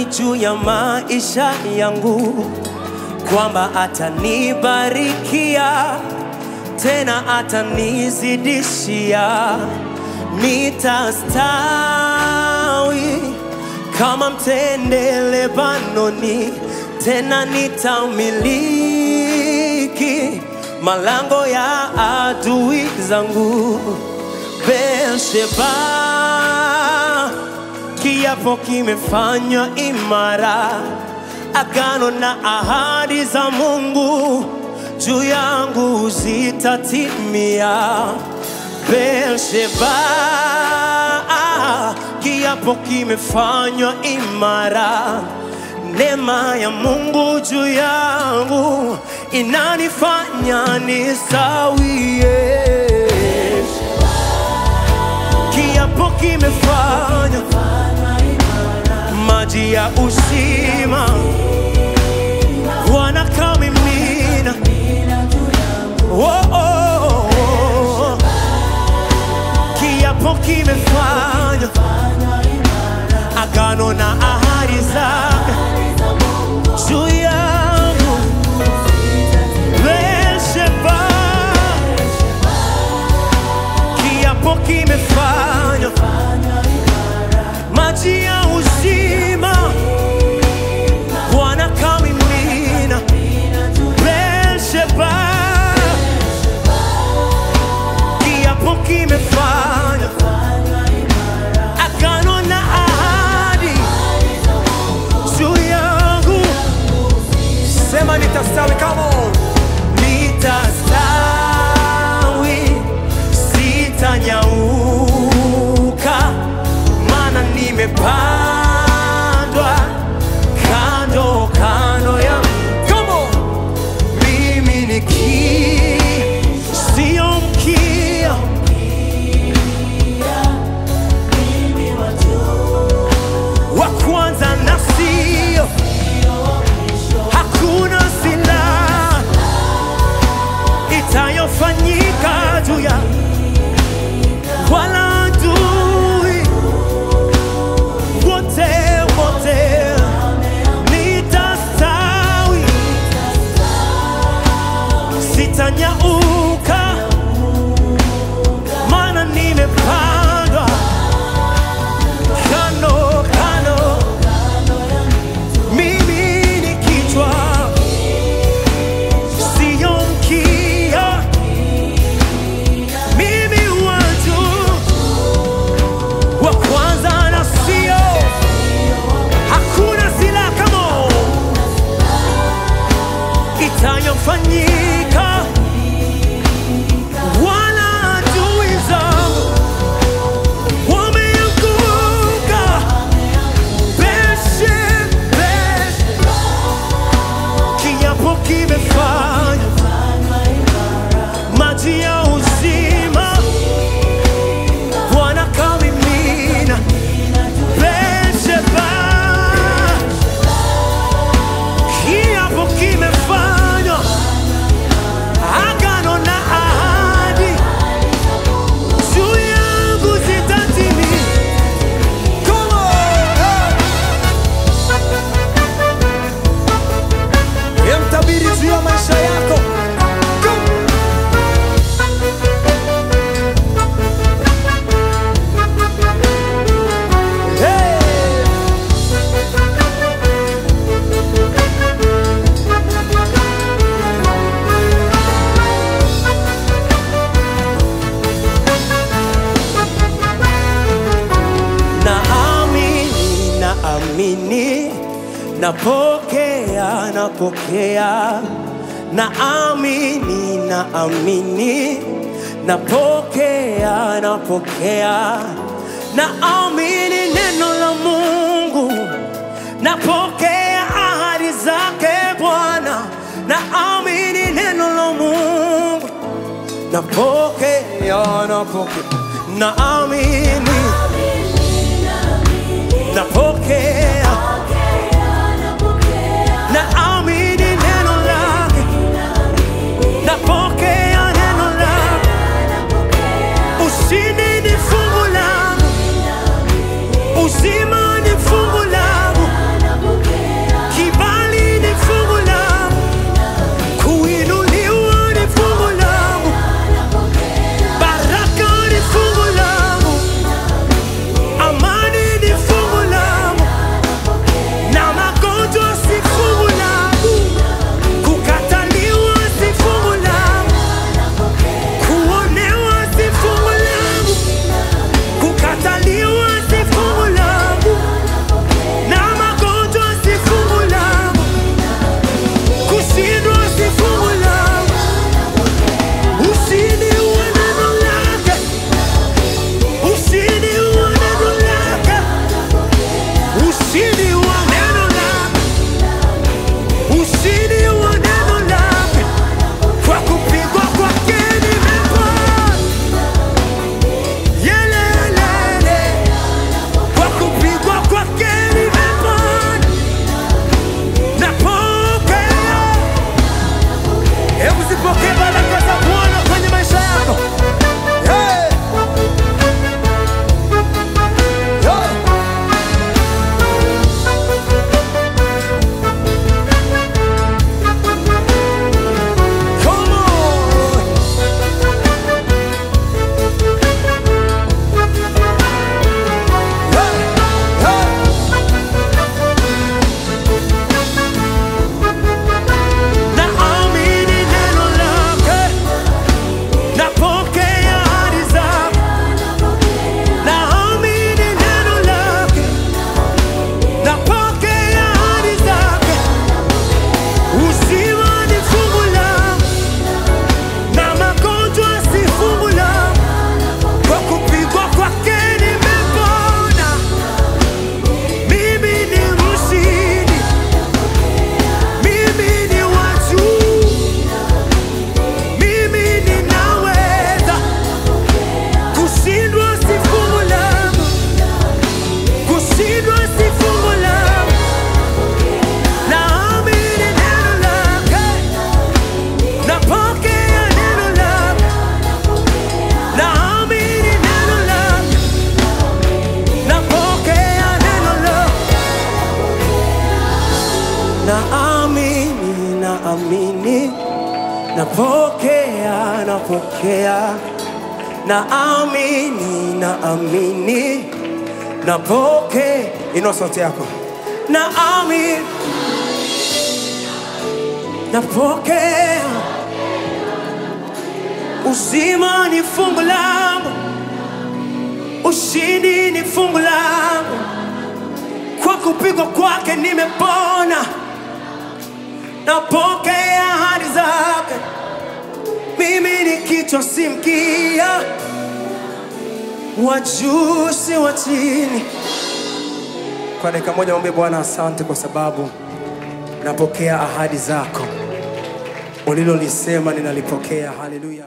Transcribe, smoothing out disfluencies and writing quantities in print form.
imani juu ya maisha yangu, kwamba atanibarikia tena atanizidishia. Nitastawi kama mtende Lebanoni, tena nitamiliki malango ya adui zangu. Beersheba, kiapo kimefanywa imara, agano na ahadi za Mungu juu yangu zitatimia. Beersheba, kiapo kimefanywa imara, neema ya Mungu juu yangu inanifanya nisawie. Kiapo kimefanywa, maji ya uzima wanakamimina. Oh, oh, oh. Kiapo kimefanywa, agano na ahadi zake juu yangu. Beersheba, kiapo kimefanywa, maji ya uzima wanakamimina. Beersheba, kiapo kimefanywa, agano na ahadi juu yangu. Sema nitastawi, come on. Nitastawi, sitanyauka, maana nimepandwa kando kando ya. Come on. Mimi ni sio mkia, wa kwanza na sio, hakuna silaha itayofanyika juu ya wala adui wote wote. Nitastawi, sitanyauka, maana nimepandwa kando kando. Mimi ni kichwa, sio mkia. Mimi watu wa kwanza na sio, hakuna silaha kama itayofanyika wala adui zangu wameanguka. Beersheba, kiapo kimefanywa, maji ya uzima wanakamimina. Beersheba, kiapo kimefanywa, agano na ahadi juu yangu zitatimia. Come on. Mtabiri juu ya maisha yako. Naamini, napokea, napokea. Naamini, naamini, napokea, napokea. Naamini neno la Mungu, napokea ahadi zake Bwana. Naamini neno la Mungu, napokea, napokea. Naamini, napokea, naamini neno lake, napokea neno lake. Ushindi ni fungu langu, uzima ni fungu langu. napokea, napokea, naamini, naamini, napokea. Inua sauti yako. Naamini, napokea, uzima ni fungu langu, ushindi ni fungu langu, kwa kupigwa kwake nimepona. Napokea ahadi zake, mimi ni kichwa si mkia, wa juu si wa chini. Kwa dakika moja mwambie Bwana asante kwa sababu napokea ahadi zako. Ulilolisema ninalipokea. Haleluya.